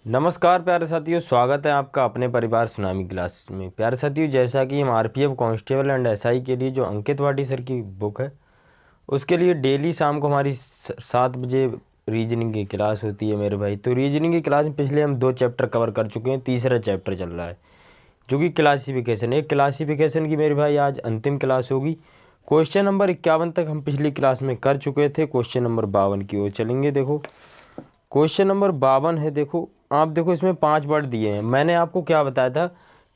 नमस्कार प्यारे साथियों, स्वागत है आपका अपने परिवार सुनामी क्लास में। प्यारे साथियों, जैसा कि हम आरपीएफ कांस्टेबल एंड एसआई के लिए जो अंकित वाटी सर की बुक है उसके लिए डेली शाम को हमारी 7 बजे रीजनिंग की क्लास होती है मेरे भाई। तो रीजनिंग की क्लास में पिछले हम 2 चैप्टर कवर कर चुके हैं, तीसरा चैप्टर चल रहा है जो कि क्लासिफिकेशन है। क्लासिफिकेशन की मेरे भाई आज अंतिम क्लास होगी। क्वेश्चन नंबर 51 तक हम पिछली क्लास में कर चुके थे, क्वेश्चन नंबर 52 की ओर चलेंगे। देखो क्वेश्चन नंबर 52 है। देखो आप देखो इसमें 5 वर्ड दिए हैं। मैंने आपको क्या बताया था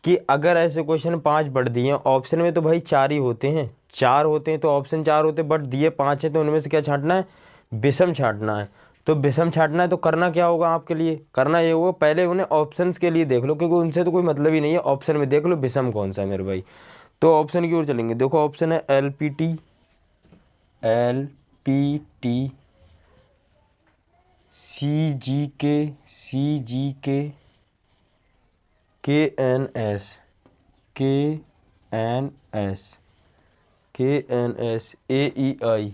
कि अगर ऐसे क्वेश्चन 5 वर्ड दिए हैं, ऑप्शन में तो भाई 4 ही होते हैं, 4 होते हैं तो ऑप्शन 4 होते हैं, बट दिए 5 है तो उनमें से क्या छांटना है? विषम छांटना है। तो विषम छांटना है तो करना क्या होगा आपके लिए? करना ये होगा, पहले उन्हें ऑप्शंस के लिए देख लो क्योंकि उनसे तो कोई मतलब ही नहीं है। ऑप्शन में देख लो विषम कौन सा है मेरे भाई। तो ऑप्शन की ओर चलेंगे। देखो ऑप्शन है LPT, LPT, CGK, CGK, KNS, KNS, KNS, AEI,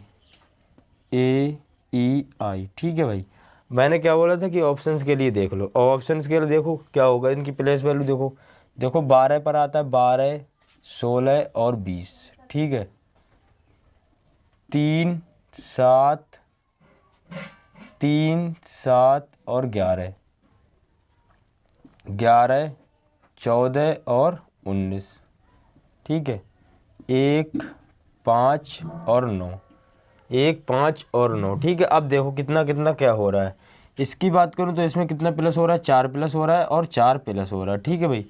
AEI। ठीक है भाई, मैंने क्या बोला था कि ऑप्शंस के लिए देख लो, और ऑप्शंस के लिए देखो क्या होगा, इनकी प्लेस वैल्यू देखो। देखो 12 पर आता है, 12, 16 और 20। ठीक है, 3, 7, 3, 7 और 11, 11, 14 और 19। ठीक है, 1, 5 और 9, 1, 5 और 9। ठीक है, अब देखो कितना कितना क्या हो रहा है। इसकी बात करूँ तो इसमें कितना प्लस हो रहा है? 4 प्लस हो रहा है और 4 प्लस हो रहा है। ठीक है भाई,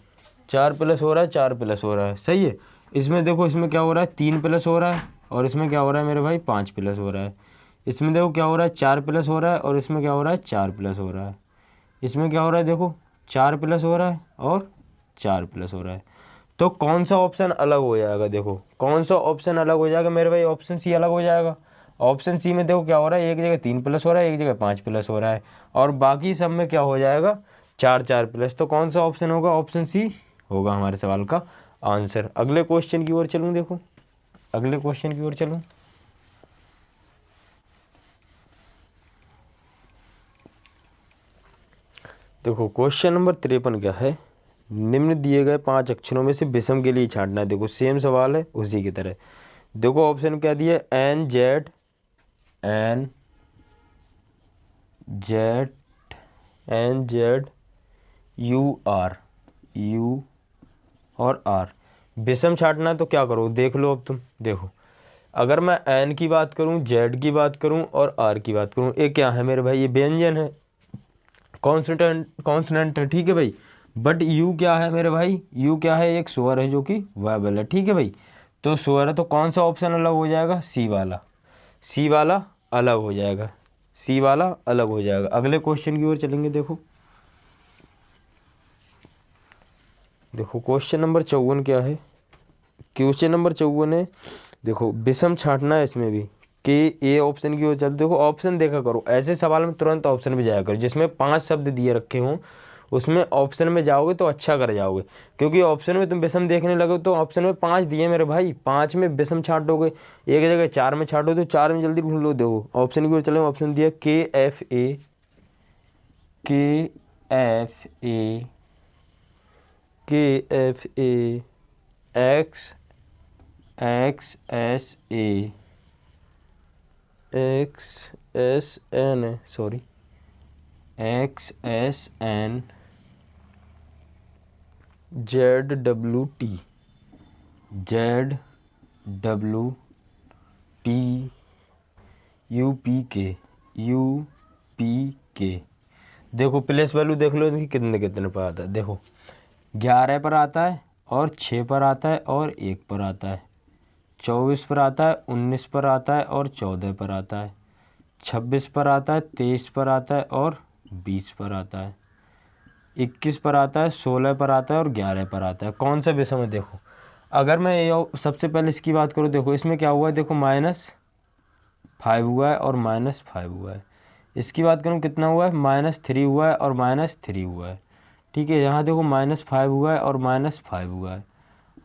4 प्लस हो रहा है, 4 प्लस हो रहा है, सही है। इसमें देखो इसमें क्या हो रहा है? 3 प्लस हो रहा है, और इसमें क्या हो रहा है मेरे भाई? 5 प्लस हो रहा है। इसमें देखो क्या हो रहा है? 4 प्लस हो रहा है, और इसमें क्या हो रहा है? 4 प्लस हो रहा है। इसमें क्या हो रहा है? देखो 4 प्लस हो रहा है और 4 प्लस हो रहा है। तो कौन सा ऑप्शन अलग हो जाएगा? देखो कौन सा ऑप्शन अलग हो जाएगा मेरे भाई? ऑप्शन सी अलग हो जाएगा। ऑप्शन सी में देखो क्या हो रहा है? एक जगह 3 प्लस हो रहा है, एक जगह 5 प्लस हो रहा है, और बाकी सब में क्या हो जाएगा? 4 4 प्लस। तो कौन सा ऑप्शन होगा? ऑप्शन सी होगा हमारे सवाल का आंसर। अगले क्वेश्चन की ओर चलूँ। देखो अगले क्वेश्चन की ओर चलूँ। देखो क्वेश्चन नंबर 53 क्या है? निम्न दिए गए 5 अक्षरों में से विषम के लिए छांटना है। देखो सेम सवाल है उसी की तरह। देखो ऑप्शन क्या दिया? NZ, NZ, NZ, UR, U और R। विषम छांटना है तो क्या करो? देख लो अब तुम। देखो अगर मैं N की बात करूं, Z की बात करूं और R की बात करूं, ये क्या है मेरे भाई? ये व्यंजन है, कॉन्सोनेंट है। ठीक है भाई, बट यू क्या है मेरे भाई? यू क्या है? एक स्वर है जो कि वायबल है। ठीक है भाई, तो स्वर है तो कौन सा ऑप्शन अलग हो जाएगा? सी वाला। सी वाला अलग हो जाएगा, सी वाला अलग हो जाएगा। अगले क्वेश्चन की ओर चलेंगे। देखो देखो क्वेश्चन नंबर 54 क्या है? क्वेश्चन नंबर 54 है, देखो विषम छांटना है इसमें भी। के ए ऑप्शन की ओर चल। देखो ऑप्शन देखा करो, ऐसे सवाल में तुरंत ऑप्शन में जाया करो। जिसमें 5 शब्द दिए रखे हों उसमें ऑप्शन में जाओगे तो अच्छा कर जाओगे, क्योंकि ऑप्शन में तुम विषम देखने लगो तो ऑप्शन में 5 दिए मेरे भाई, 5 में विषम छांटोगे, एक जगह 4 में छांटो तो 4 में जल्दी ढूंढ लो। देखो ऑप्शन की ओर चले, ऑप्शन दिया KFA, KFA, KFA, XSA, XSN, sorry XSN, ZWT, ZWT, UPK, UPK। देखो प्लेस वैल्यू देख लो इनकी कितने कितने पर आता है। देखो 11 पर आता है और 6 पर आता है और 1 पर आता है, 24 पर आता है, 19 पर आता है और 14 पर आता है, 26 पर आता है, 23 पर आता है और 20 पर आता है, 21 पर आता है, 16 पर आता है और 11 पर आता है। कौन सा विषम है? देखो अगर मैं ये सबसे पहले इसकी बात करूँ, देखो इसमें क्या हुआ है? देखो -5 हुआ है और -5 हुआ है। इसकी बात करूँ कितना हुआ है? -3 हुआ है और -3 हुआ है। ठीक है, यहाँ देखो -5 हुआ है और -5 हुआ है,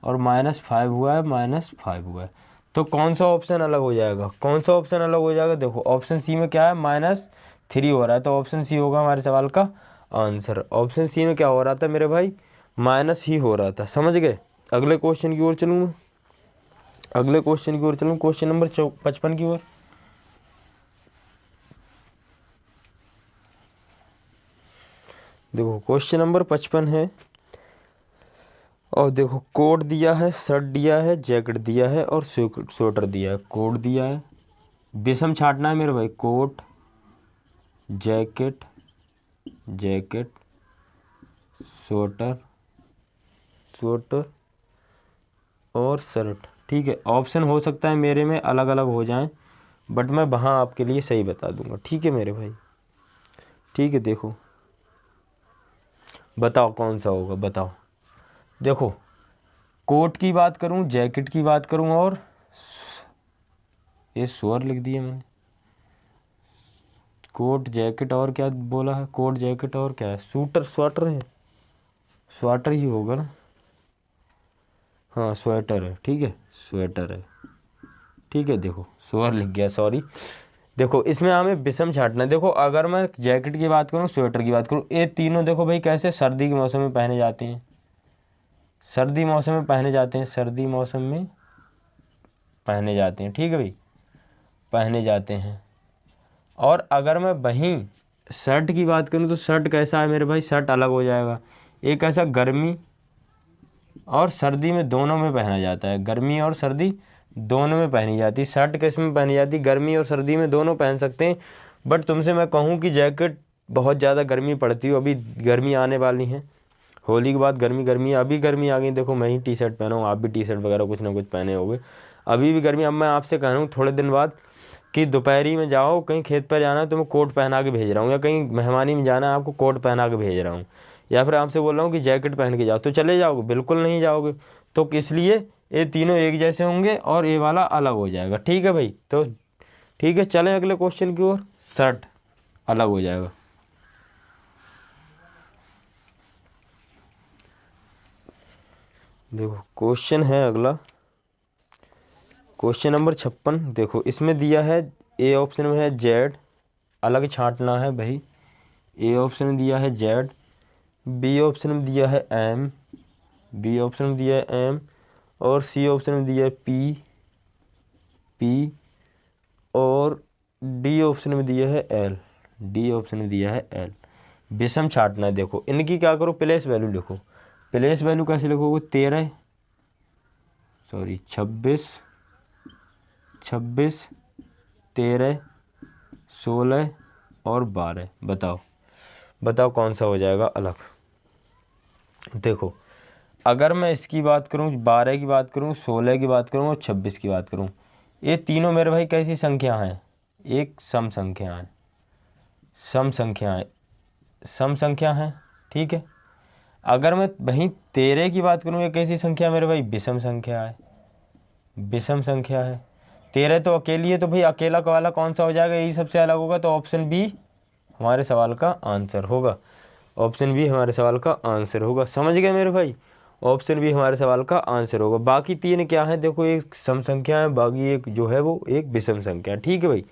और -5 हुआ है, -5 हुआ है। तो कौन सा ऑप्शन अलग हो जाएगा? कौन सा ऑप्शन अलग हो जाएगा? देखो ऑप्शन सी में क्या है? -3 हो रहा है, तो ऑप्शन सी होगा हमारे सवाल का आंसर। ऑप्शन सी में क्या हो रहा था मेरे भाई, माइनस ही हो रहा था। समझ गए। अगले क्वेश्चन की ओर चलूँ मैं, अगले क्वेश्चन की ओर चलूँ, क्वेश्चन नंबर 55 की ओर। देखो क्वेश्चन नंबर 55 है, और देखो कोट दिया है, शर्ट दिया है, जैकेट दिया है और स्वेटर दिया है। कोट दिया है, विषम छाटना है मेरे भाई, coat jacket, jacket sweater, sweater और शर्ट। ठीक है, ऑप्शन हो सकता है मेरे में अलग अलग हो जाएं, बट मैं वहाँ आपके लिए सही बता दूंगा। ठीक है मेरे भाई, ठीक है। देखो बताओ कौन सा होगा, बताओ। देखो कोट की बात करूं, जैकेट की बात करूं, और ये स्वर लिख दिया मैंने, कोट जैकेट और क्या बोला है, कोट जैकेट और क्या है, सूटर स्वेटर है, स्वेटर ही होगा ना, हाँ स्वेटर है। ठीक है, स्वेटर है। ठीक है, देखो स्वर लिख गया, सॉरी। देखो इसमें हमें विषम छाटना है। देखो अगर मैं जैकेट की बात करूँ, स्वेटर की बात करूँ, ये तीनों देखो भाई कैसे सर्दी के मौसम में पहने जाते हैं, सर्दी मौसम में पहने जाते हैं, सर्दी मौसम में पहने जाते हैं। ठीक है भाई, पहने जाते हैं। और अगर मैं वहीं शर्ट की बात करूँ तो शर्ट कैसा है मेरे भाई, शर्ट अलग हो जाएगा। एक ऐसा गर्मी और सर्दी में दोनों में पहना जाता है, गर्मी और सर्दी दोनों में पहनी जाती है। शर्ट किस में पहनी जाती है, गर्मी और सर्दी में दोनों पहन सकते हैं। बट तुमसे मैं कहूँ कि जैकेट बहुत ज़्यादा गर्मी पड़ती है, अभी गर्मी आने वाली है, होली के बाद गर्मी, गर्मी अभी गर्मी आ गई। देखो मैं ही टी शर्ट पहना हूँ, आप भी टी शर्ट वगैरह कुछ ना कुछ पहने होंगे, अभी भी गर्मी। अब मैं आपसे कह रहा हूँ थोड़े दिन बाद कि दोपहरी में जाओ कहीं खेत पर जाना है तो मैं कोट पहना के भेज रहा हूँ, या कहीं मेहमानी में जाना है आपको कोट पहना के भेज रहा हूँ, या फिर आपसे बोल रहा हूँ कि जैकेट पहन के जाओ, तो चले जाओगे? बिल्कुल नहीं जाओगे। तो इसलिए ये तीनों एक जैसे होंगे और ये वाला अलग हो जाएगा। ठीक है भाई, तो ठीक है, चलें अगले क्वेश्चन की ओर। शर्ट अलग हो जाएगा। देखो क्वेश्चन है अगला, क्वेश्चन नंबर 56। देखो इसमें दिया है, ए ऑप्शन में है जेड, अलग छांटना है भाई। ए ऑप्शन में दिया है जेड, बी ऑप्शन में दिया है एम, बी ऑप्शन में दिया है एम, और सी ऑप्शन में दिया है पी, पी, और डी ऑप्शन में दिया है एल, डी ऑप्शन में दिया है एल। विषम छांटना है। देखो इनकी क्या करो, प्लेस वैल्यू लिखो। प्लेस वैल्यू कैसे लिखोगे, 26, 13, 16 और 12। बताओ बताओ कौन सा हो जाएगा अलग। देखो अगर मैं इसकी बात करूं, 12 की बात करूं, 16 की बात करूं और 26 की बात करूं, ये तीनों मेरे भाई कैसी संख्या हैं, एक सम संख्या है, सम संख्या है, सम संख्या है। ठीक है। अगर मैं वहीं 13 की बात करूं, ये कैसी संख्या मेरे भाई, विषम संख्या है, विषम संख्या है। 13 तो अकेली है, तो भाई अकेला वाला कौन सा हो जाएगा, यही सबसे अलग होगा। तो ऑप्शन बी हमारे सवाल का आंसर होगा, ऑप्शन बी हमारे सवाल का आंसर होगा। समझ गए मेरे भाई, ऑप्शन बी हमारे सवाल का आंसर होगा। बाकी तीन क्या है, देखो एक सम संख्या है, बाकी एक जो है वो एक विषम संख्या। ठीक है भाई।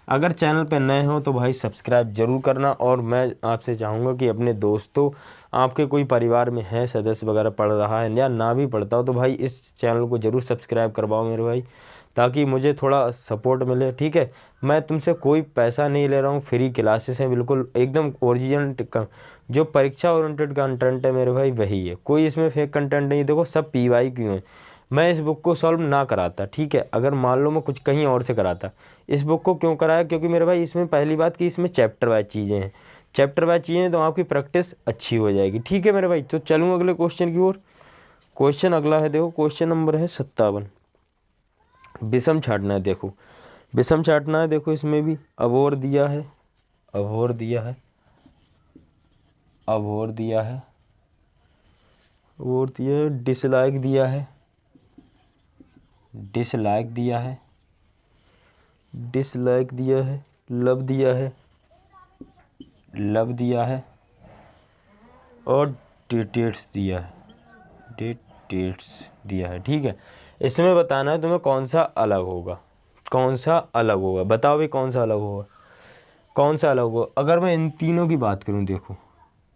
अगर चैनल पर नए हो तो भाई सब्सक्राइब जरूर करना, और मैं आपसे चाहूँगा कि अपने दोस्तों, आपके कोई परिवार में है सदस्य वगैरह पढ़ रहा है या ना भी पढ़ता हो, तो भाई इस चैनल को ज़रूर सब्सक्राइब करवाओ मेरे भाई, ताकि मुझे थोड़ा सपोर्ट मिले। ठीक है, मैं तुमसे कोई पैसा नहीं ले रहा हूँ, फ्री क्लासेस हैं, बिल्कुल एकदम ओरिजिनल जो परीक्षा ओरिएंटेड कंटेंट है मेरे भाई वही है, कोई इसमें फेक कंटेंट नहीं। देखो सब PYQ हैं, मैं इस बुक को सॉल्व ना कराता। ठीक है, अगर मान लो मैं कुछ कहीं और से कराता, इस बुक को क्यों कराया, क्योंकि मेरे भाई इसमें पहली बात कि इसमें चैप्टर वाइज चीज़ें हैं, चैप्टर वाइज चीज़ें, तो आपकी प्रैक्टिस अच्छी हो जाएगी। ठीक है मेरे भाई, तो चलूँ अगले क्वेश्चन की ओर। क्वेश्चन अगला है, देखो क्वेश्चन नंबर है 57। विषम छाटना है। देखो विषम छाटना है, देखो इसमें भी अबोर दिया है, अबोर दिया है, अबोर दिया है, अबोर दिया है, डिसलाइक दिया है, डिसलाइक दिया है, डिसलाइक दिया है, लव दिया है, लव दिया है, और डिटेट्स दिया है, डिटेट्स दिया है। ठीक है, इसमें बताना है तुम्हें कौन सा अलग होगा, कौन सा अलग होगा, बताओ भी कौन सा अलग होगा। कौन सा अलग हो। अगर मैं इन तीनों की बात करूं, देखो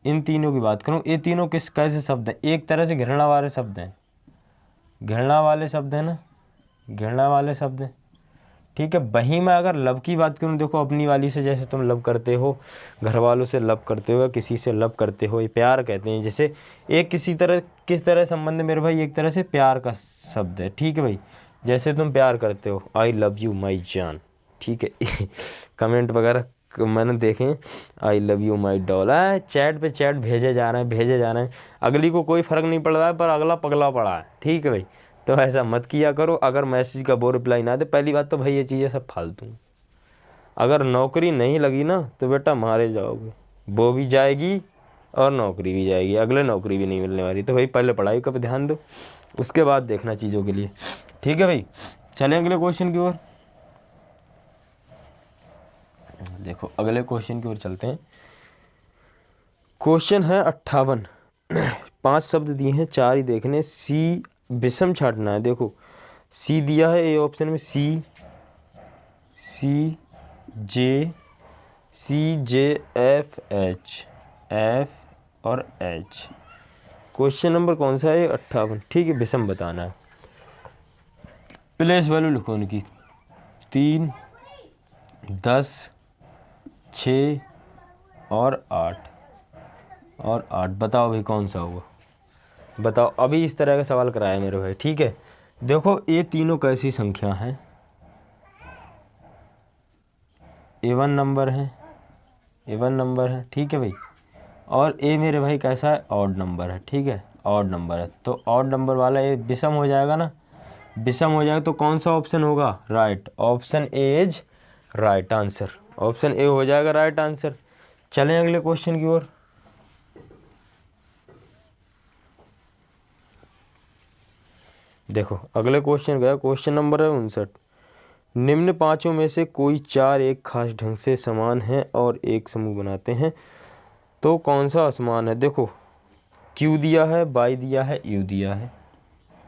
इन तीनों की बात करूं, ये तीनों किस कैसे शब्द हैं, एक तरह से घृणा वाले शब्द हैं, घृणा वाले शब्द हैं ना, घृणा वाले शब्द हैं, ठीक है। वहीं मैं अगर लव की बात करूं, देखो अपनी वाली से जैसे तुम लव करते हो, घर वालों से लव करते हो, या किसी से लव करते हो, ये प्यार कहते हैं। जैसे एक किस तरह संबंध है मेरे भाई, एक तरह से प्यार का शब्द है, ठीक है भाई। जैसे तुम प्यार करते हो, आई लव यू माई जान, ठीक है। कमेंट वगैरह मैंने देखे, I love you my doll, chat पे चैट भेजे जा रहे हैं, अगली को कोई फ़र्क नहीं पड़ रहा है, पर अगला पगला पड़ा है, ठीक है भाई। तो ऐसा मत किया करो। अगर मैसेज का वो रिप्लाई ना दे, पहली बात तो भाई ये चीज़ें सब फालतू हैं। अगर नौकरी नहीं लगी ना तो बेटा मारे जाओगे, वो भी जाएगी और नौकरी भी जाएगी, अगले नौकरी भी नहीं मिलने वाली। तो भाई पहले पढ़ाई का ध्यान दो, उसके बाद देखना चीज़ों के लिए, ठीक है भाई। चलें अगले क्वेश्चन की ओर। देखो अगले क्वेश्चन की ओर चलते हैं। क्वेश्चन है 58। 5 शब्द दिए हैं, 4 ही देखने। सी विषम छाटना है। देखो सी दिया है ए ऑप्शन में, सी जे एफ और एच। क्वेश्चन नंबर कौन सा है, 58, ठीक है। विषम बताना है। प्लेस वैल्यू लिखो उनकी 3, 10, 6 और 8 बताओ भाई कौन सा होगा, बताओ। अभी इस तरह का सवाल कराया मेरे भाई, ठीक है। देखो ये तीनों कैसी संख्या हैं, एवन नंबर है, ठीक है भाई। और ए मेरे भाई कैसा है, ऑड नंबर है, ठीक है, ऑड नंबर है। तो ऑड नंबर वाला ये विषम हो जाएगा ना, विषम हो जाएगा। तो कौन सा ऑप्शन होगा, right, option A is right answer, option A हो जाएगा राइट आंसर। चलें अगले क्वेश्चन की ओर। देखो अगले क्वेश्चन का क्वेश्चन नंबर है 59। निम्न पांचों में से कोई 4 एक खास ढंग से समान हैं और एक समूह बनाते हैं, तो कौन सा असमान है। देखो क्यू दिया है, वाई दिया है, यू दिया है।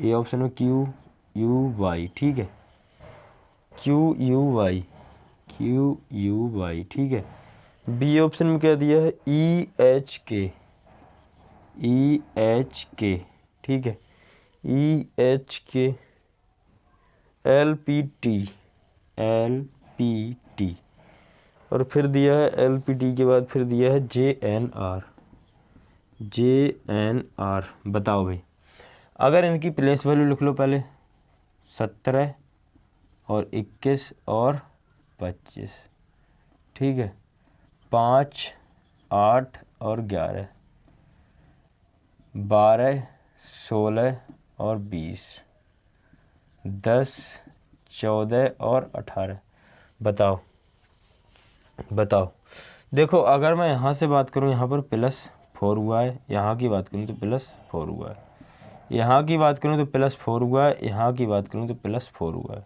ए ऑप्शन में क्यू यू वाई, ठीक है, क्यू यू वाई, ठीक है। बी ऑप्शन में क्या दिया है, ई एच के, ठीक है, ई एच के, एल पी टी, और फिर दिया है एल पी टी के बाद फिर दिया है जे एन आर। बताओ भाई, अगर इनकी प्लेस वैल्यू लिख लो पहले, 17 और 21 और 25, ठीक है, 5, 8 और 11, 12, 16 और 20, 10, 14 और 18। बताओ। देखो अगर मैं यहाँ से बात करूँ, यहाँ पर +4 हुआ है, यहाँ की बात करूँ तो +4 हुआ है, यहाँ की बात करूँ तो +4 हुआ है, यहाँ की बात करूँ तो +4 हुआ है,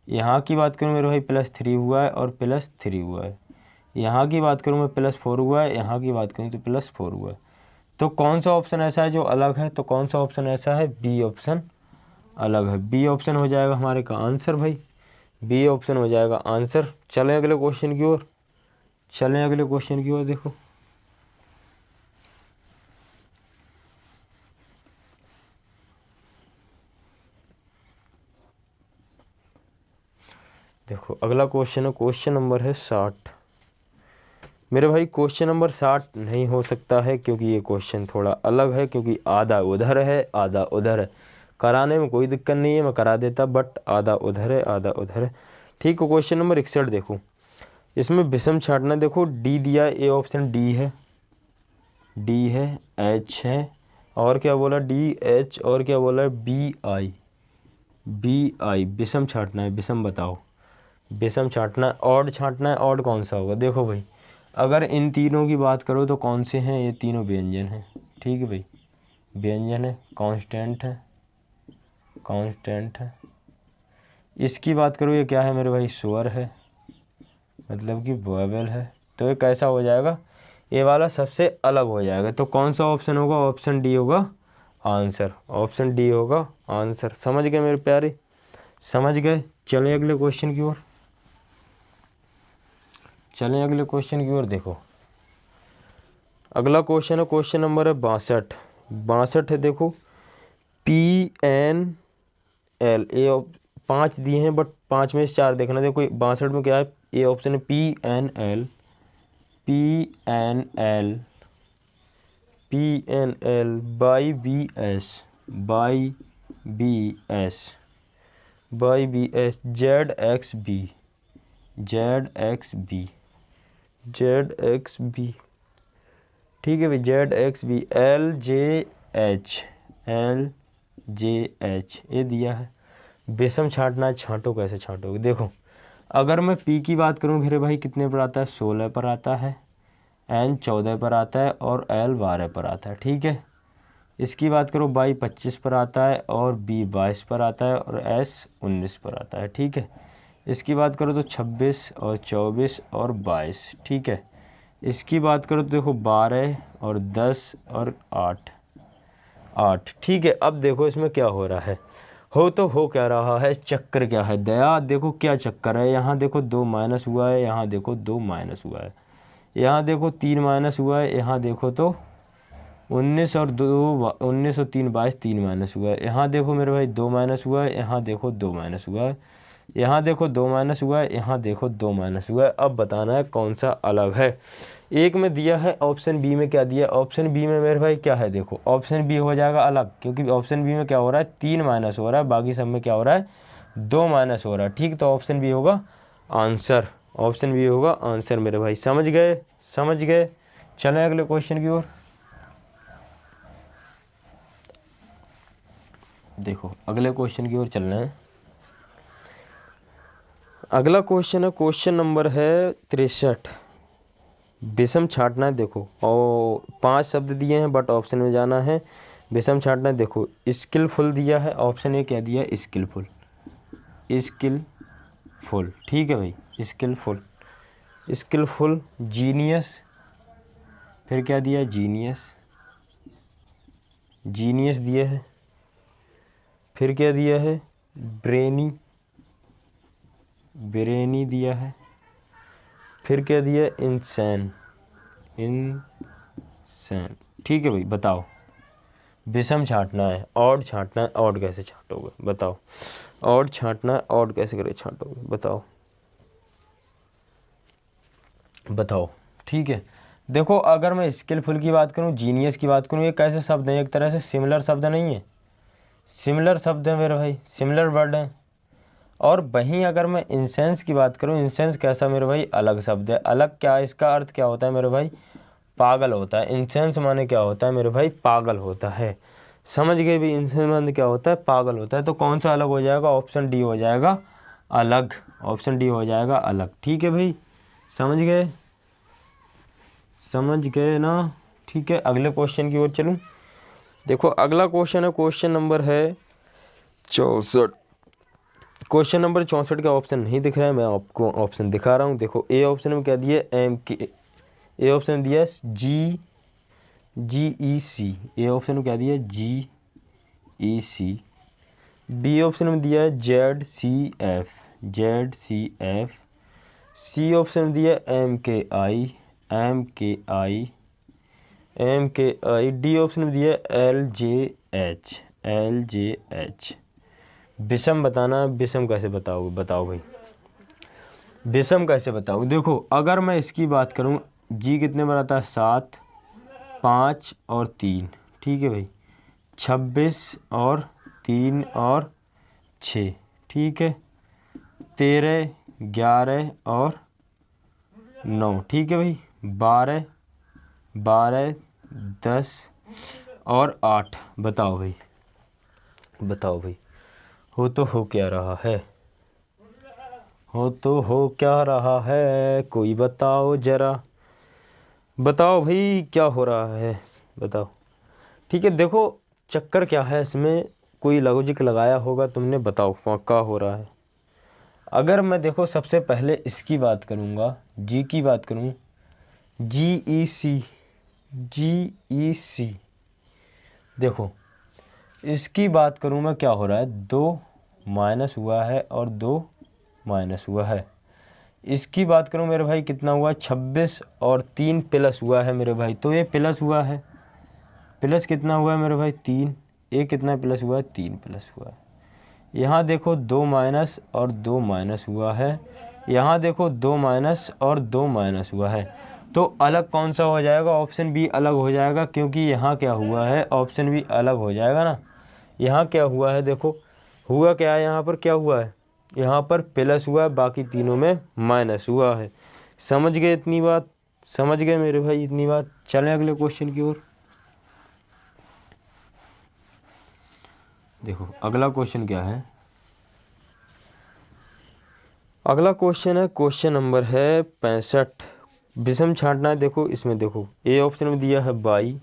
यहाँ की बात करूँ मेरे भाई +3 हुआ है और +3 हुआ है, यहाँ की बात करूँ मैं +4 हुआ है, यहाँ की बात करूँ तो +4 हुआ है। तो कौन सा ऑप्शन ऐसा है जो अलग है, तो कौन सा ऑप्शन ऐसा है, बी ऑप्शन अलग है। बी ऑप्शन हो जाएगा हमारे का आंसर भाई, बी ऑप्शन हो जाएगा आंसर। चलें अगले क्वेश्चन की ओर, देखो अगला क्वेश्चन है, क्वेश्चन नंबर है 60। मेरे भाई क्वेश्चन नंबर 60 नहीं हो सकता है, क्योंकि ये क्वेश्चन थोड़ा अलग है, क्योंकि आधा उधर है आधा उधर है। कराने में कोई दिक्कत नहीं है, मैं करा देता, बट आधा उधर है आधा उधर है, ठीक है। क्वेश्चन नंबर 61 देखो, इसमें विषम छाटना। देखो डी दिया, ए ऑप्शन डी है, एच है, और क्या बोला, डी एच, और क्या बोला, बी आई। विषम छाटना है, विषम बताओ, विषम छाटना है। ऑड छाटना है, ऑड कौन सा होगा। देखो भाई अगर इन तीनों की बात करो तो कौन से हैं, ये तीनों व्यंजन हैं, ठीक है भाई, व्यंजन है, कांस्टेंट है। इसकी बात करो, ये क्या है मेरे भाई, स्वर है, मतलब कि वोवेल है। तो ये कैसा हो जाएगा, ये वाला सबसे अलग हो जाएगा। तो कौन सा ऑप्शन होगा, ऑप्शन डी होगा आंसर, ऑप्शन डी होगा आंसर। समझ गए मेरे प्यारे, समझ गए। चलें अगले क्वेश्चन की ओर। चलें अगले क्वेश्चन की ओर। देखो अगला क्वेश्चन है, क्वेश्चन नंबर है 62 है। देखो PNL, ए 5 दिए हैं बट 5 में से 4 देखना। देखो 62 में क्या है, ए ऑप्शन है PNL by B S ZXB, ठीक है भाई, ZXB LJH ये दिया है। विषम छांटना है, छांटो कैसे छांटोगे। देखो अगर मैं P की बात करूँ मेरे भाई कितने पर आता है, 16 पर आता है, N 14 पर आता है और L 12 पर आता है, ठीक है। इसकी बात करो बाई 25 पर आता है और B 22 पर आता है और S 19 पर आता है, ठीक है। इसकी बात करो तो 26 और 24 और 22, ठीक है। इसकी बात करो तो देखो 12 और 10 और 8, ठीक है। अब देखो इसमें क्या हो रहा है, हो क्या रहा है, चक्कर क्या है दया। देखो क्या चक्कर है, यहाँ देखो 2 माइनस हुआ है, यहाँ देखो 2 माइनस हुआ है, यहाँ देखो 3 माइनस हुआ है, यहाँ देखो तो 19 और 3 22 3 माइनस हुआ है, यहाँ देखो मेरे भाई 2 माइनस हुआ है, यहाँ देखो 2 माइनस हुआ है, यहाँ देखो 2 माइनस हुआ है, यहाँ देखो 2 माइनस हुआ है। अब बताना है कौन सा अलग है। एक में दिया है ऑप्शन बी में क्या दिया है, ऑप्शन बी में मेरे भाई क्या है, देखो ऑप्शन बी हो जाएगा अलग, क्योंकि ऑप्शन बी में क्या हो रहा है 3 माइनस हो रहा है, बाकी सब में क्या हो रहा है 2 माइनस हो रहा है, ठीक। तो ऑप्शन बी होगा आंसर, ऑप्शन बी होगा आंसर मेरे भाई। समझ गए। चलें अगले क्वेश्चन की ओर। देखो अगले क्वेश्चन की ओर चलना है। अगला क्वेश्चन है, क्वेश्चन नंबर है 63, विषम छांटना है। देखो और 5 शब्द दिए हैं बट ऑप्शन में जाना है, विषम छांटना है। देखो स्किलफुल दिया है, ऑप्शन ए क्या दिया है, स्किलफुल, ठीक है भाई, स्किलफुल। जीनियस, फिर क्या दिया है, जीनियस दिया है, फिर क्या दिया है, ब्रेनी दिया है, फिर क्या दिया, इंसैन, ठीक है भाई। बताओ विषम छांटना है, ऑड छांटना है, ऑड कैसे छांटोगे बताओ, ऑड छांटना है, ऑड कैसे करे छांटोगे बताओ, ठीक है। देखो अगर मैं स्किलफुल की बात करूँ, जीनियस की बात करूँ, ये कैसे शब्द हैं, एक तरह से सिमिलर शब्द नहीं है, सिमिलर शब्द है मेरे भाई, सिमिलर वर्ड है। और वहीं अगर मैं इंसेंस की बात करूं, इंसेंस कैसा मेरे भाई, अलग शब्द है। अलग क्या, इसका अर्थ क्या होता है मेरे भाई, पागल होता है। इंसेंस माने क्या होता है मेरे भाई, पागल होता है। समझ गए भी, इंसेंस माने क्या होता है, पागल होता है। तो कौन सा अलग हो जाएगा, ऑप्शन डी हो जाएगा अलग, ऑप्शन डी हो जाएगा अलग, ठीक है भाई। समझ गए ना, ठीक है। अगले क्वेश्चन की ओर चलूँ। देखो अगला क्वेश्चन है, क्वेश्चन नंबर है 64। क्वेश्चन नंबर 64 का ऑप्शन नहीं दिख रहा है, मैं आपको ऑप्शन दिखा रहा हूँ। देखो ए ऑप्शन में क्या दिया है, ए ऑप्शन दिया है GEC, ए ऑप्शन में क्या दिया है GEC। बी ऑप्शन में दिया है ZCF, सी ऑप्शन में दिया है MKI, डी ऑप्शन में दिया है LJH। विषम बताना, विषम कैसे बताओगे, बताओ भाई विषम कैसे बताओगे। देखो अगर मैं इसकी बात करूँ, जी कितने पर आता है, 7, 5 और 3, ठीक है भाई, 26 और 3 और 6, ठीक है, 13, 11 और 9, ठीक है भाई, 12, 10 और 8। बताओ भाई हो क्या रहा है, कोई बताओ जरा, बताओ भाई क्या हो रहा है, बताओ, ठीक है। देखो चक्कर क्या है इसमें, कोई लॉजिक लगाया होगा तुमने, बताओ क्या हो रहा है। अगर मैं देखो सबसे पहले इसकी बात करूँगा, जी की बात करूँ, GEC, देखो इसकी बात करूँ मैं, क्या हो रहा है, 2 माइनस हुआ है और 2 माइनस हुआ है। इसकी बात करूँ मेरे भाई कितना हुआ 26 और 3 प्लस हुआ है मेरे भाई, तो ये प्लस हुआ है, प्लस कितना हुआ है मेरे भाई 3, ये कितना प्लस हुआ है 3 प्लस हुआ है। यहाँ देखो 2 माइनस और 2 माइनस हुआ है, यहाँ देखो 2 माइनस और 2 माइनस हुआ है, तो अलग कौन सा हो जाएगा, ऑप्शन बी अलग हो जाएगा, क्योंकि यहाँ क्या हुआ है, ऑप्शन बी अलग हो जाएगा ना। यहाँ क्या हुआ है, देखो हुआ क्या है, यहाँ पर क्या हुआ है, यहाँ पर प्लस हुआ है, बाकी तीनों में माइनस हुआ है। समझ गए इतनी बात, समझ गए मेरे भाई इतनी बात। चलें अगले क्वेश्चन की ओर। देखो अगला क्वेश्चन क्या है, अगला क्वेश्चन है, क्वेश्चन नंबर है 65। विषम छांटना है। देखो इसमें देखो ए ऑप्शन में दिया है बाई,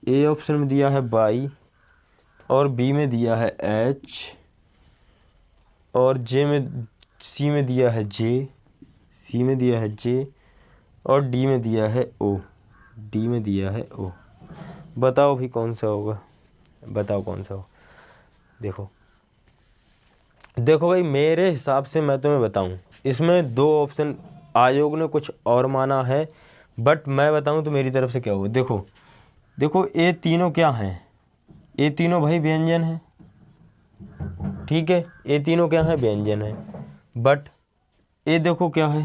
ए ऑप्शन में दिया है बाई, और बी में दिया है एच, और जे में सी में दिया है जे, सी में दिया है जे, और डी में दिया है ओ, डी में दिया है ओ। बताओ भी कौन सा होगा, बताओ कौन सा हो। देखो देखो भाई मेरे हिसाब से मैं तुम्हें बताऊं, इसमें 2 ऑप्शन आयोग ने कुछ और माना है, बट मैं बताऊं तो मेरी तरफ से क्या होगा। देखो देखो ये तीनों क्या हैं, ये तीनों भाई व्यंजन हैं, ठीक है, ये तीनों क्या है, व्यंजन है। बट ये देखो क्या है,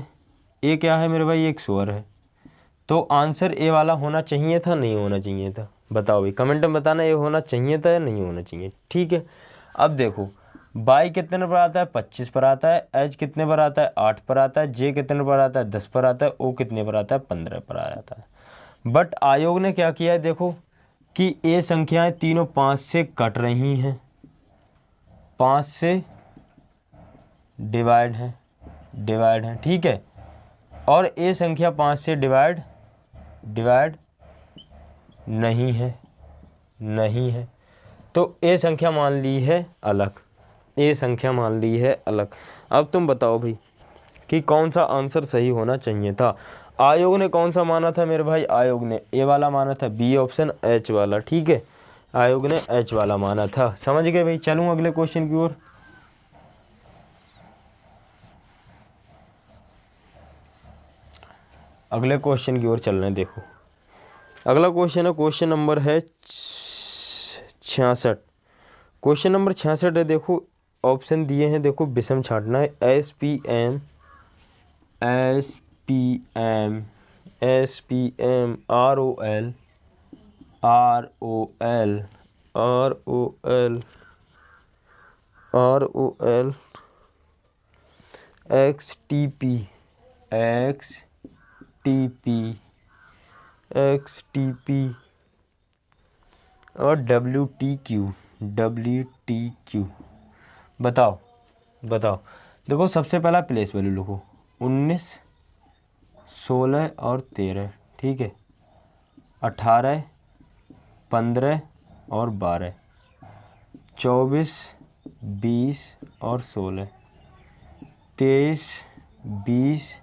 ये क्या है मेरे भाई, एक स्वर है, तो आंसर ए वाला होना चाहिए था, नहीं होना चाहिए था। बताओ भाई कमेंट में बताना, ये होना चाहिए था या नहीं होना चाहिए, ठीक है। अब देखो बाई कितने पर आता है, 25 पर आता है, एच कितने पर आता है, 8 पर आता है, जे कितने पर आता है, 10 पर आता है, ओ कितने पर आता है, 15 पर आ जाता है। बट आयोग ने क्या किया है, देखो कि ये संख्याएं तीनों 5 से कट रही हैं, 5 से डिवाइड है, ठीक है, और ये संख्या 5 से डिवाइड नहीं है, तो ये संख्या मान ली है अलग, ये संख्या मान ली है अलग। अब तुम बताओ भाई कि कौन सा आंसर सही होना चाहिए था। आयोग ने कौन सा माना था मेरे भाई, आयोग ने ए वाला माना था, बी ऑप्शन एच वाला, ठीक है, आयोग ने एच वाला माना था। समझ गए भाई। चलूँ अगले क्वेश्चन की ओर। अगले क्वेश्चन की ओर चल रहे हैं। देखो अगला क्वेश्चन है, क्वेश्चन नंबर है 66। क्वेश्चन नंबर 66 है। देखो ऑप्शन दिए हैं, देखो विषम छांटना है, S P M, R O L, X T P और डब्ल्यू टी क्यू। बताओ देखो सबसे पहला प्लेस वैल्यू लिखो, 19, 16 और 13, ठीक है, 18, 15 और 12, 24, 20 और 16, 23, 20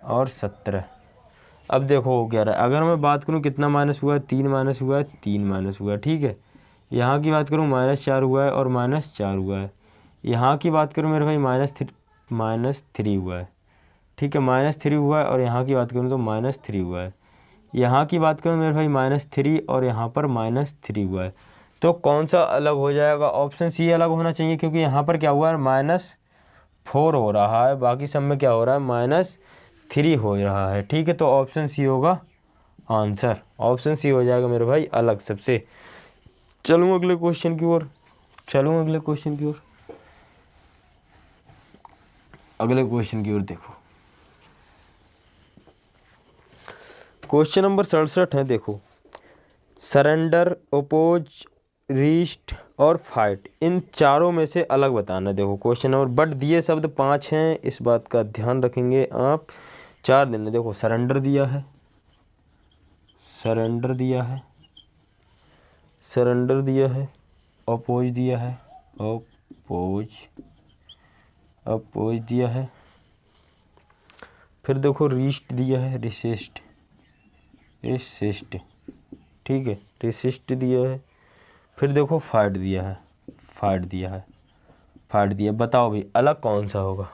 और 17। अब देखो हो क्या रहा है, अगर मैं बात करूं कितना माइनस हुआ है, 3 माइनस हुआ है, 3 माइनस हुआ है, ठीक है। यहाँ की बात करूं -4 हुआ है और -4 हुआ है। यहाँ की बात करूं मेरे भाई -3 हुआ है, ठीक है, -3 हुआ है, और यहाँ की बात करूं तो -3 हुआ है। यहाँ की बात करूं मेरे भाई -3 और यहाँ पर -3 हुआ है। तो कौन सा अलग हो जाएगा, ऑप्शन सी अलग होना चाहिए, क्योंकि यहाँ पर क्या हुआ है, -4 हो रहा है, बाकी सब में क्या हो रहा है, -3 हो रहा है, ठीक है। तो ऑप्शन सी होगा आंसर, ऑप्शन सी हो जाएगा मेरे भाई अलग सबसे। चलूँ अगले क्वेश्चन की ओर। अगले क्वेश्चन की ओर देखो, क्वेश्चन नंबर 67 है। देखो सरेंडर, ओपोज, रीस्ट और फाइट, इन चारों में से अलग बताना। देखो क्वेश्चन नंबर, बट दिए शब्द 5 हैं, इस बात का ध्यान रखेंगे आप। 4 दिन में देखो सरेंडर दिया है, अपोज दिया है, अपोज दिया है, फिर देखो रीस्ट दिया है, रिसिस्ट, ठीक है, रिसिस्ट दिया है, फिर देखो फाइट दिया है। बताओ भाई अलग कौन सा होगा,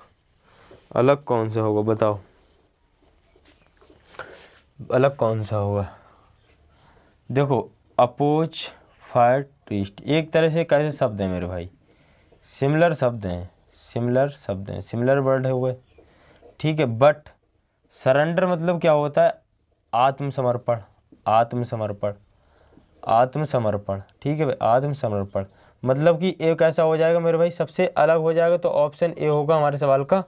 अलग कौन सा होगा बताओ, अलग कौन सा होगा। देखो अपोज, फायर, ट्विस्ट एक तरह से कैसे शब्द हैं मेरे भाई, सिमिलर शब्द हैं, सिमिलर शब्द हैं, सिमिलर वर्ड है हुए, ठीक है। बट सरेंडर मतलब क्या होता है, आत्मसमर्पण, आत्मसमर्पण, आत्मसमर्पण, ठीक है भाई, आत्मसमर्पण। मतलब कि एक ऐसा हो जाएगा मेरे भाई सबसे अलग हो जाएगा, तो ऑप्शन ए होगा हमारे सवाल का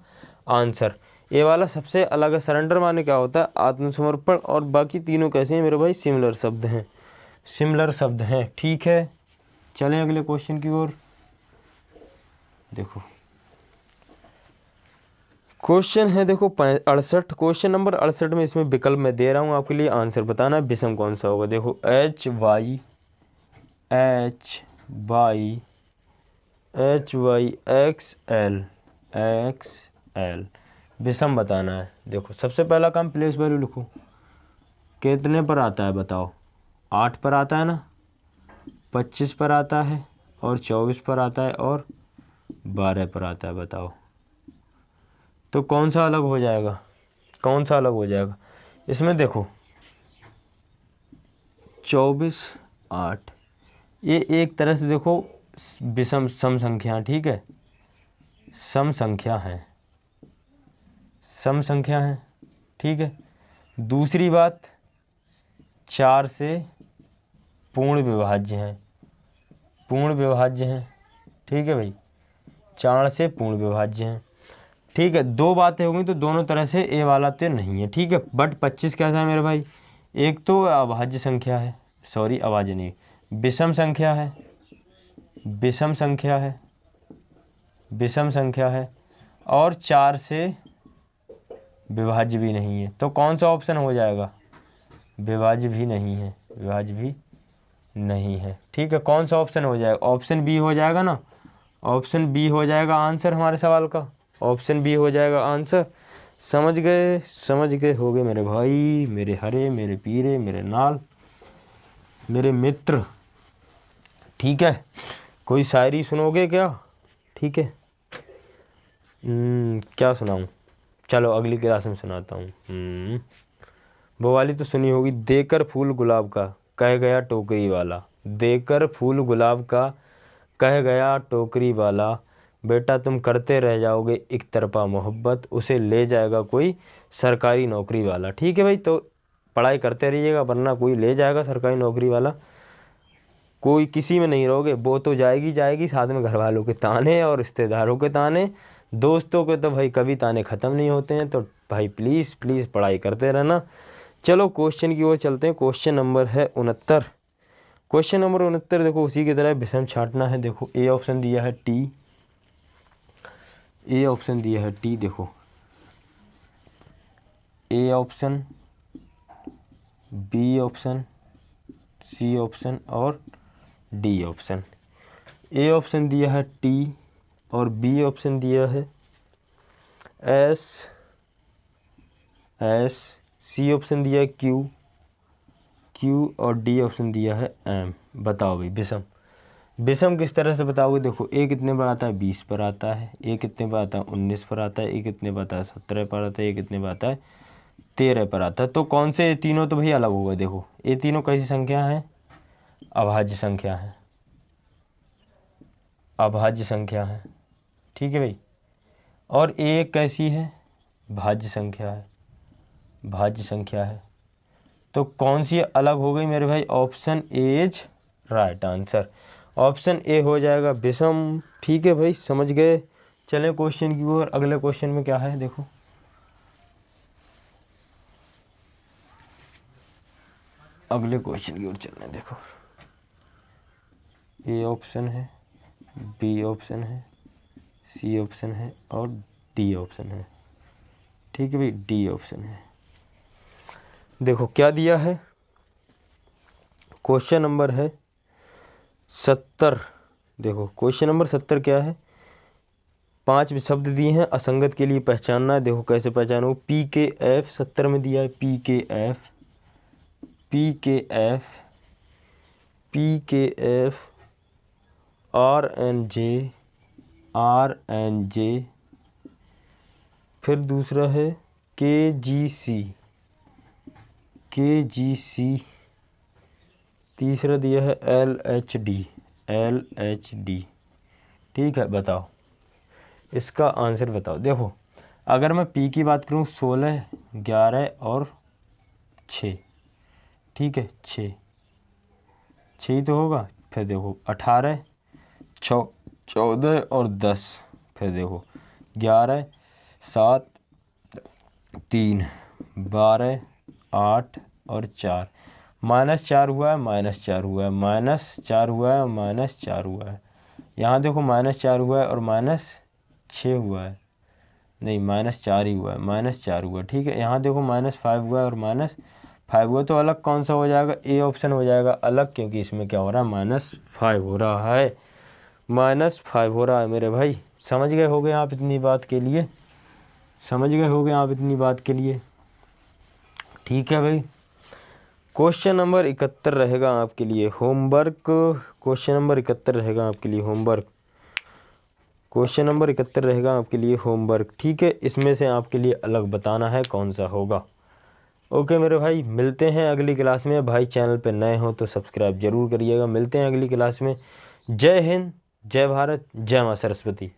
आंसर। ए वाला सबसे अलग है। सरेंडर माने क्या होता है, आत्मसमर्पण, और बाकी तीनों कैसे हैं मेरे भाई, सिमिलर शब्द हैं, सिमिलर शब्द हैं, ठीक है। चलें अगले क्वेश्चन की ओर। देखो क्वेश्चन है, देखो 68, क्वेश्चन नंबर 68 में इसमें विकल्प मैं दे रहा हूँ आपके लिए, आंसर बताना है विषम कौन सा होगा। देखो एच वाई एक्स एल विषम बताना है। देखो सबसे पहला काम प्लेस वैल्यू लिखो, कितने पर आता है बताओ, 8 पर आता है ना, 25 पर आता है, और 24 पर आता है, और 12 पर आता है, बताओ तो कौन सा अलग हो जाएगा, कौन सा अलग हो जाएगा इसमें। देखो 24, 8, ये एक तरह से देखो विषम सम संख्या, ठीक है, सम संख्या है, सम संख्या है, ठीक है। दूसरी बात 4 से पूर्ण विभाज्य हैं, पूर्ण विभाज्य हैं, ठीक है भाई, 4 से पूर्ण विभाज्य हैं, ठीक है। दो बातें हो गई, तो दोनों तरह से ए वाला तो नहीं है, ठीक है। बट 25 कैसा है मेरे भाई, एक तो अभाज्य संख्या है, सॉरी अभाज्य नहीं, विषम संख्या है, विषम संख्या है, विषम संख्या है, और 4 से विभाज्य भी नहीं है, तो कौन सा ऑप्शन हो जाएगा, विभाज्य भी नहीं है, विभाज्य भी नहीं है, ठीक है। कौन सा ऑप्शन हो जाएगा, ऑप्शन बी हो जाएगा ना, ऑप्शन बी हो जाएगा आंसर हमारे सवाल का, ऑप्शन बी हो जाएगा आंसर। समझ गए, समझ गए हो गए मेरे भाई, मेरे हरे, मेरे पीरे, मेरे नाल, मेरे मित्र, ठीक है। कोई शायरी सुनोगे क्या, ठीक है। क्या सुनाऊं, चलो अगली क्लास में सुनाता हूँ। वो वाली तो सुनी होगी, देकर फूल गुलाब का कह गया टोकरी वाला, देकर फूल गुलाब का कह गया टोकरी वाला, बेटा तुम करते रह जाओगे एक तरफा मोहब्बत, उसे ले जाएगा कोई सरकारी नौकरी वाला, ठीक है भाई। तो पढ़ाई करते रहिएगा, वरना कोई ले जाएगा सरकारी नौकरी वाला, कोई किसी में नहीं रहोगे, वो तो जाएगी जाएगी, साथ में घर वालों के ताने और रिश्तेदारों के ताने, दोस्तों के तो भाई कभी ताने ख़त्म नहीं होते हैं। तो भाई प्लीज़ प्लीज़ पढ़ाई करते रहना। चलो क्वेश्चन की ओर चलते हैं। क्वेश्चन नंबर है 69, क्वेश्चन नंबर 69 देखो उसी की तरह विषम छांटना है। देखो ए ऑप्शन दिया है टी, ए ऑप्शन दिया है टी, देखो A option, B option, C option और डी ऑप्शन। ए ऑप्शन दिया है टी, और बी ऑप्शन दिया है एस, सी ऑप्शन दिया है क्यू, और डी ऑप्शन दिया है एम। बताओ भाई विषम, विषम किस तरह से बताओगे। देखो ए कितने पर आता है, 20 पर आता है, ए कितने पर आता है, 19 पर आता है, ए कितने पर आता है, 17 पर आता है, ए कितने पर आता है, 13 पर आता है। तो कौन से तीनों तो भाई अलग हो गए। देखो ये तीनों कैसी संख्या है, अभाज्य संख्या है, अभाज्य संख्या है, ठीक है भाई। और ए कैसी है, भाज्य संख्या है, भाज्य संख्या है। तो कौन सी अलग हो गई मेरे भाई, option A is right answer, option A हो जाएगा विषम, ठीक है भाई, समझ गए। चलें क्वेश्चन की ओर। अगले क्वेश्चन में क्या है, देखो अगले क्वेश्चन की ओर चल रहे हैं। देखो ए ऑप्शन है, बी ऑप्शन है, सी ऑप्शन है और डी ऑप्शन है, ठीक है भाई, डी ऑप्शन है। देखो क्या दिया है, क्वेश्चन नंबर है 70। देखो क्वेश्चन नंबर 70 क्या है, 5 शब्द दिए हैं असंगत के लिए पहचानना है। देखो कैसे पहचानो, पी के एफ 70 में दिया है, P K F, P K F, P K F, R N J, R N J, फिर दूसरा है KGC, तीसरा दिया है LHD। ठीक है, बताओ इसका आंसर बताओ। देखो अगर मैं P की बात करूँ 16, 11 और 6, ठीक है 6 ही तो होगा। फिर देखो 18, 14 और 10, फिर देखो 11, 7, 3, 12, 8 और 4, -4 हुआ है, -4 हुआ है, -4 हुआ है, -4 हुआ है। यहाँ देखो -4 हुआ है और -6 हुआ है, नहीं -4 ही हुआ है, -4 हुआ है। ठीक है, यहाँ देखो -5 हुआ है और -5 हुआ, तो अलग कौन सा हो जाएगा? ए ऑप्शन हो जाएगा अलग, क्योंकि इसमें क्या हो रहा है? -5 हो रहा है, -5 हो रहा है मेरे भाई। समझ गए होगे आप इतनी बात के लिए? समझ गए होगे आप इतनी बात के लिए? ठीक है भाई। क्वेश्चन नंबर 71 रहेगा आपके लिए होमवर्क। क्वेश्चन नंबर 71 रहेगा आपके लिए होमवर्क। क्वेश्चन नंबर 71 रहेगा आपके लिए होमवर्क। ठीक है, इसमें से आपके लिए अलग बताना है कौन सा होगा। ओके मेरे भाई, मिलते हैं अगली क्लास में। भाई चैनल पे नए हो तो सब्सक्राइब जरूर करिएगा। मिलते हैं अगली क्लास में। जय हिंद, जय भारत, जय माँ सरस्वती।